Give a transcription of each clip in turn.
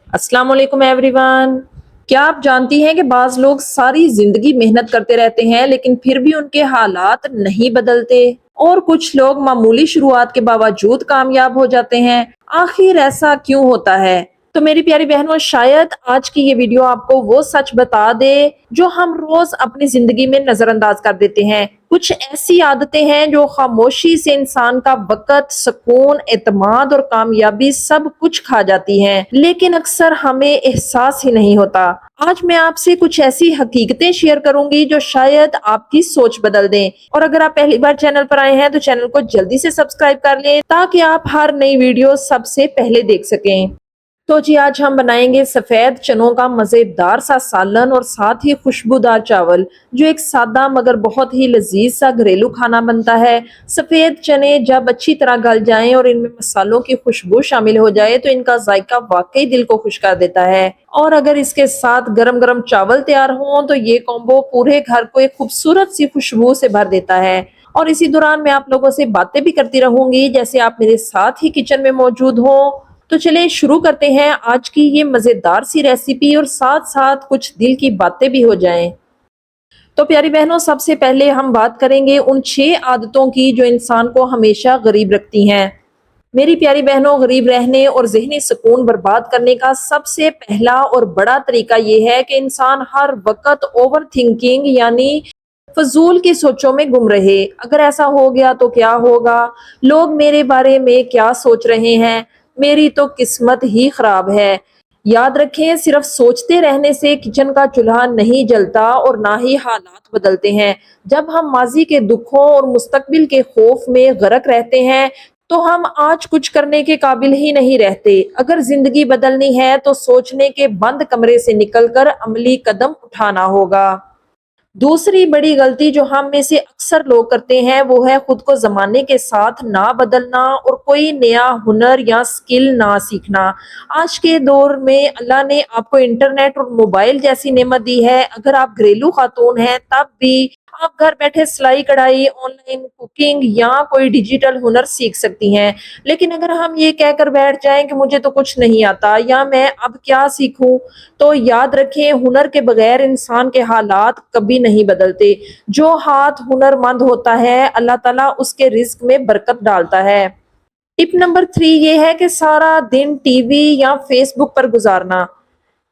अस्सलाम वालेकुम एवरीवन। क्या आप जानती हैं कि बाज लोग सारी जिंदगी मेहनत करते रहते हैं लेकिन फिर भी उनके हालात नहीं बदलते और कुछ लोग मामूली शुरुआत के बावजूद कामयाब हो जाते हैं। आखिर ऐसा क्यों होता है? तो मेरी प्यारी बहनों, शायद आज की ये वीडियो आपको वो सच बता दे जो हम रोज अपनी जिंदगी में नजरअंदाज कर देते हैं। कुछ ऐसी आदतें हैं जो खामोशी से इंसान का वक्त, सुकून, एतमाद और कामयाबी सब कुछ खा जाती हैं, लेकिन अक्सर हमें एहसास ही नहीं होता। आज मैं आपसे कुछ ऐसी हकीकतें शेयर करूंगी जो शायद आपकी सोच बदल दें। और अगर आप पहली बार चैनल पर आए हैं तो चैनल को जल्दी से सब्सक्राइब कर लें ताकि आप हर नई वीडियो सबसे पहले देख सकें। तो जी, आज हम बनाएंगे सफेद चनों का मजेदार सा सालन और साथ ही खुशबूदार चावल, जो एक सादा मगर बहुत ही लजीज सा घरेलू खाना बनता है। सफेद चने जब अच्छी तरह गल जाएं और इनमें मसालों की खुशबू शामिल हो जाए तो इनका जायका वाकई दिल को खुश कर देता है। और अगर इसके साथ गरम गरम चावल तैयार हों तो ये कॉम्बो पूरे घर को एक खूबसूरत सी खुशबू से भर देता है। और इसी दौरान मैं आप लोगों से बातें भी करती रहूंगी जैसे आप मेरे साथ ही किचन में मौजूद हो। तो चलिए शुरू करते हैं आज की ये मजेदार सी रेसिपी और साथ साथ कुछ दिल की बातें भी हो जाएं। तो प्यारी बहनों, सबसे पहले हम बात करेंगे उन 6 आदतों की जो इंसान को हमेशा गरीब रखती हैं। मेरी प्यारी बहनों, गरीब रहने और ज़हनी सुकून बर्बाद करने का सबसे पहला और बड़ा तरीका ये है कि इंसान हर वक्त ओवर थिंकिंग यानी फजूल की सोचों में गुम रहे। अगर ऐसा हो गया तो क्या होगा, लोग मेरे बारे में क्या सोच रहे हैं, मेरी तो किस्मत ही खराब है। याद रखें, सिर्फ सोचते रहने से किचन का चूल्हा नहीं जलता और ना ही हालात बदलते हैं। जब हम माजी के दुखों और मुस्तकबिल के खौफ में गरक रहते हैं तो हम आज कुछ करने के काबिल ही नहीं रहते। अगर जिंदगी बदलनी है तो सोचने के बंद कमरे से निकलकर अमली कदम उठाना होगा। दूसरी बड़ी गलती जो हम में से अक्सर लोग करते हैं वो है खुद को जमाने के साथ ना बदलना और कोई नया हुनर या स्किल ना सीखना। आज के दौर में अल्लाह ने आपको इंटरनेट और मोबाइल जैसी नेमत दी है। अगर आप घरेलू खातून हैं तब भी आप घर बैठे सिलाई कढ़ाई, ऑनलाइन कुकिंग या कोई डिजिटल हुनर सीख सकती हैं। लेकिन अगर हम ये कहकर बैठ जाएं कि मुझे तो कुछ नहीं आता या मैं अब क्या सीखूं, तो याद रखें, हुनर के बगैर इंसान के हालात कभी नहीं बदलते। जो हाथ हुनरमंद होता है अल्लाह ताला उसके रिज्क में बरकत डालता है। टिप नंबर 3 ये है कि सारा दिन टीवी या फेसबुक पर गुजारना।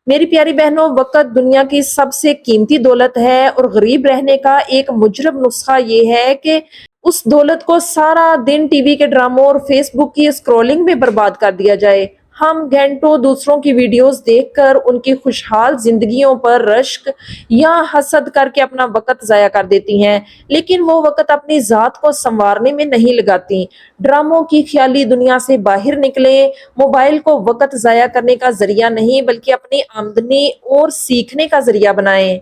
मेरी प्यारी बहनों, वक्त दुनिया की सबसे कीमती दौलत है और गरीब रहने का एक मुजरब नुस्खा ये है कि उस दौलत को सारा दिन टीवी के ड्रामों और फेसबुक की स्क्रॉलिंग में बर्बाद कर दिया जाए। हम घंटों दूसरों की वीडियोस देखकर उनकी खुशहाल जिंदगियों पर रश्क या हसद करके अपना वक्त जाया कर देती हैं, लेकिन वो वक्त अपनी जात को संवारने में नहीं लगाती। ड्रामों की ख्याली दुनिया से बाहर निकले, मोबाइल को वक्त जाया करने का जरिया नहीं बल्कि अपनी आमदनी और सीखने का जरिया बनाएं।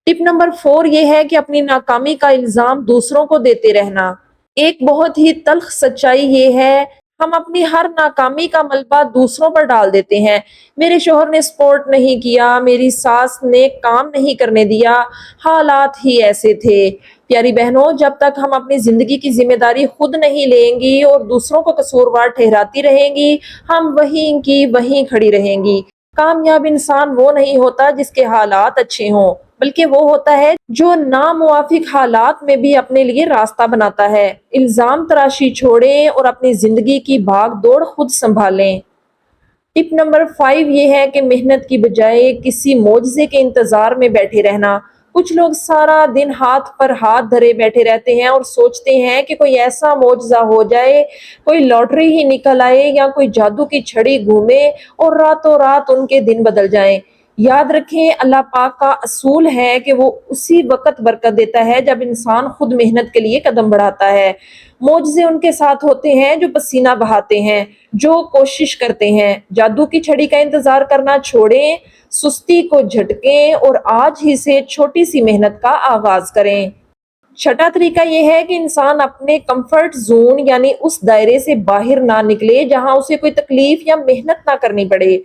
टिप नंबर 4 ये है कि अपनी नाकामी का इल्जाम दूसरों को देते रहना। एक बहुत ही तल्ख सच्चाई ये है, हम अपनी हर नाकामी का मलबा दूसरों पर डाल देते हैं। मेरे शोहर ने सपोर्ट नहीं किया, मेरी सास ने काम नहीं करने दिया, हालात ही ऐसे थे। प्यारी बहनों, जब तक हम अपनी जिंदगी की जिम्मेदारी खुद नहीं लेंगी और दूसरों को कसूरवार ठहराती रहेंगी, हम वहीं की वहीं खड़ी रहेंगी। कामयाब इंसान वो नहीं होता जिसके हालात अच्छे हों, बल्कि वो होता है जो नामुवाफिक हालात में भी अपने लिए रास्ता बनाता है। इल्जाम तराशी छोड़ें और अपनी जिंदगी की भाग दौड़ खुद संभालें। टिप नंबर 5 ये है कि मेहनत की बजाय किसी मोजज़े के इंतजार में बैठे रहना। कुछ लोग सारा दिन हाथ पर हाथ धरे बैठे रहते हैं और सोचते हैं कि कोई ऐसा मोजज़ा हो जाए, कोई लॉटरी ही निकल आए या कोई जादू की छड़ी घूमे और रातों रात उनके दिन बदल जाएं। याद रखें, अल्लाह पाक का असूल है कि वो उसी वक्त बरकत देता है जब इंसान खुद मेहनत के लिए कदम बढ़ाता है। मोजज़े उनके साथ होते हैं जो पसीना बहाते हैं, जो कोशिश करते हैं। जादू की छड़ी का इंतजार करना छोड़ें, सुस्ती को झटकें और आज ही से छोटी सी मेहनत का आगाज करें। छठा तरीका यह है कि इंसान अपने कंफर्ट जोन यानी उस दायरे से बाहर ना निकले जहां उसे कोई तकलीफ या मेहनत ना करनी पड़े।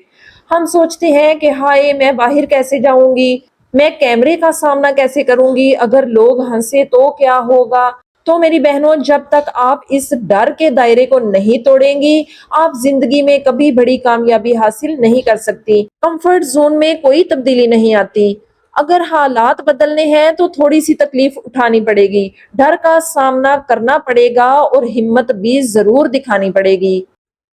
हम सोचते हैं कि हाय, मैं बाहर कैसे जाऊंगी, मैं कैमरे का सामना कैसे करूंगी, अगर लोग हंसे तो क्या होगा। تو میری بہنوں، جب تک آپ اس ڈر کے دائرے کو نہیں توڑیں گی، آپ زندگی میں کبھی بڑی کامیابی حاصل نہیں کر سکتی۔ کمفرٹ زون میں کوئی تبدیلی نہیں آتی۔ اگر حالات بدلنے ہیں تو تھوڑی سی تکلیف اٹھانی پڑے گی، ڈر کا سامنا کرنا پڑے گا اور ہمت بھی ضرور دکھانی پڑے گی۔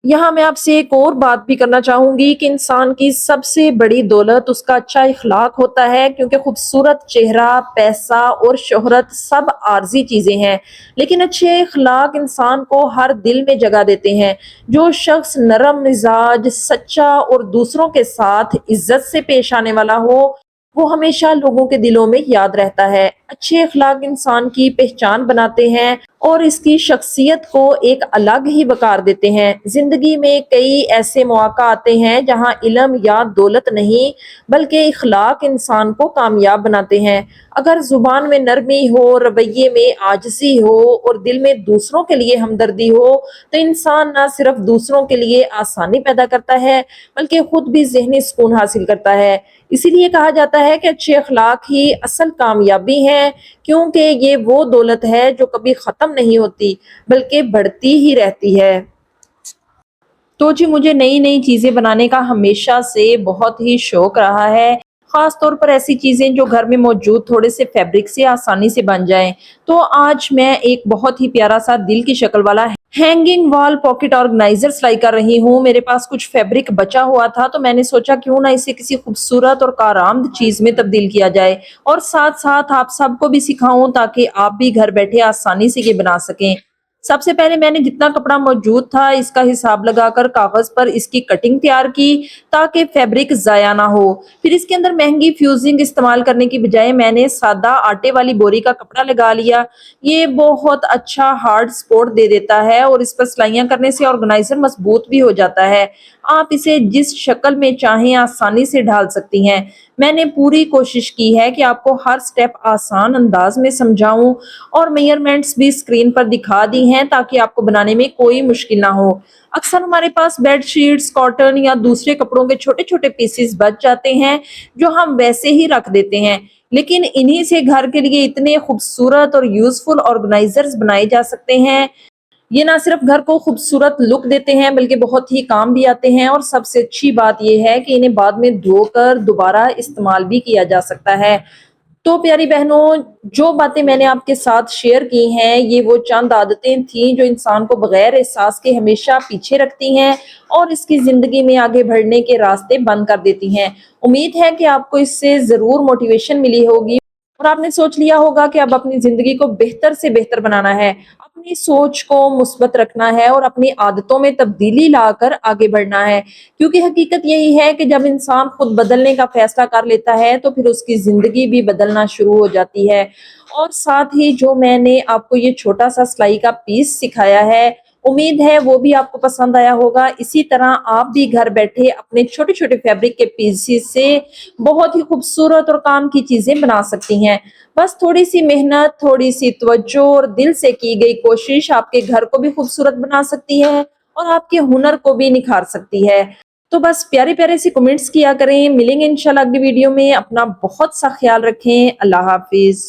یہاں میں آپ سے ایک اور بات بھی کرنا چاہوں گی کہ انسان کی سب سے بڑی دولت اس کا اچھا اخلاق ہوتا ہے، کیونکہ خوبصورت چہرہ، پیسہ اور شہرت سب عارضی چیزیں ہیں، لیکن اچھے اخلاق انسان کو ہر دل میں جگہ دیتے ہیں۔ جو شخص نرم مزاج، سچا اور دوسروں کے ساتھ عزت سے پیش آنے والا ہو، وہ ہمیشہ لوگوں کے دلوں میں یاد رہتا ہے۔ اچھے اخلاق انسان کی پہچان بناتے ہیں اور اس کی شخصیت کو ایک الگ ہی وقار دیتے ہیں۔ زندگی میں کئی ایسے مواقع آتے ہیں جہاں علم یا دولت نہیں، بلکہ اخلاق انسان کو کامیاب بناتے ہیں۔ اگر زبان میں نرمی ہو، رویے میں عاجزی ہو اور دل میں دوسروں کے لیے ہمدردی ہو، تو انسان نہ صرف دوسروں کے لیے آسانی پیدا کرتا ہے، بلکہ خود بھی ذہنی سکون حاصل کرتا ہے۔ اسی لیے کہا جاتا ہے کہ اچھے اخلاق ہی اصل کامیابی ہے، کیونکہ یہ وہ دولت ہے جو کبھی ختم نہیں ہوتی بلکہ بڑھتی ہی رہتی ہے۔ تو جی، مجھے نئی نئی چیزیں بنانے کا ہمیشہ سے بہت ہی شوق رہا ہے، خاص طور پر ایسی چیزیں جو گھر میں موجود تھوڑے سے فیبرک سے آسانی سے بن جائیں۔ تو آج میں ایک بہت ہی پیارا سا دل کی شکل والا ہینگنگ وال پاکٹ آرگنائزر سلائی کر رہی ہوں۔ میرے پاس کچھ فیبرک بچا ہوا تھا تو میں نے سوچا کیوں نہ اسے کسی خوبصورت اور کارآمد چیز میں تبدیل کیا جائے، اور ساتھ ساتھ آپ سب کو بھی سکھاؤں تاکہ آپ بھی گھر بیٹھے آسانی سے یہ بنا سکیں۔ سب سے پہلے میں نے جتنا کپڑا موجود تھا اس کا حساب لگا کر کاغذ پر اس کی کٹنگ تیار کی تاکہ فیبرک ضائع نہ ہو۔ پھر اس کے اندر مہنگی فیوزنگ استعمال کرنے کی بجائے میں نے سادہ آٹے والی بوری کا کپڑا لگا لیا۔ یہ بہت اچھا ہارڈ سپورٹ دے دیتا ہے اور اس پر سلائیاں کرنے سے آرگنائزر مضبوط بھی ہو جاتا ہے۔ آپ اسے جس شکل میں چاہیں آسانی سے ڈھال سکتی ہیں۔ میں نے پوری کوشش کی ہے کہ آپ کو ہر سٹیپ آسان انداز میں سمجھاؤں اور میئرمنٹس بھی اسکرین پر دکھا دی ہیں تاکہ آپ کو بنانے میں کوئی مشکل نہ ہو۔ اکثر ہمارے پاس بیڈ شیٹس، کاٹن یا دوسرے کپڑوں کے چھوٹے چھوٹے پیسز بچ جاتے ہیں جو ہم ویسے ہی رکھ دیتے ہیں، لیکن انہی سے گھر کے لیے اتنے خوبصورت اور یوزفل آرگنائزرز بنائے جا سکتے ہیں۔ یہ نہ صرف گھر کو خوبصورت لک دیتے ہیں بلکہ بہت ہی کام بھی آتے ہیں، اور سب سے اچھی بات یہ ہے کہ انہیں بعد میں دھو کر دوبارہ استعمال بھی کیا جا سکتا ہے۔ تو پیاری بہنوں، جو باتیں میں نے آپ کے ساتھ شیئر کی ہیں یہ وہ چند عادتیں تھیں جو انسان کو بغیر احساس کے ہمیشہ پیچھے رکھتی ہیں اور اس کی زندگی میں آگے بڑھنے کے راستے بند کر دیتی ہیں۔ امید ہے کہ آپ کو اس سے ضرور موٹیویشن ملی ہوگی اور آپ نے سوچ لیا ہوگا کہ اب اپنی زندگی کو بہتر سے بہتر بنانا ہے، اپنی سوچ کو مثبت رکھنا ہے اور اپنی عادتوں میں تبدیلی لا کر آگے بڑھنا ہے، کیونکہ حقیقت یہی ہے کہ جب انسان خود بدلنے کا فیصلہ کر لیتا ہے تو پھر اس کی زندگی بھی بدلنا شروع ہو جاتی ہے۔ اور ساتھ ہی جو میں نے آپ کو یہ چھوٹا سا سلائی کا پیس سکھایا ہے، امید ہے وہ بھی آپ کو پسند آیا ہوگا۔ اسی طرح آپ بھی گھر بیٹھے اپنے چھوٹے چھوٹے فیبرک کے پیسز سے بہت ہی خوبصورت اور کام کی چیزیں بنا سکتی ہیں۔ بس تھوڑی سی محنت، تھوڑی سی توجہ اور دل سے کی گئی کوشش آپ کے گھر کو بھی خوبصورت بنا سکتی ہے اور آپ کے ہنر کو بھی نکھار سکتی ہے۔ تو بس پیارے پیارے سے کمنٹس کیا کریں۔ ملیں گے انشاءاللہ اگلی ویڈیو میں۔ اپنا بہت سا خیال رکھیں۔ اللہ حافظ۔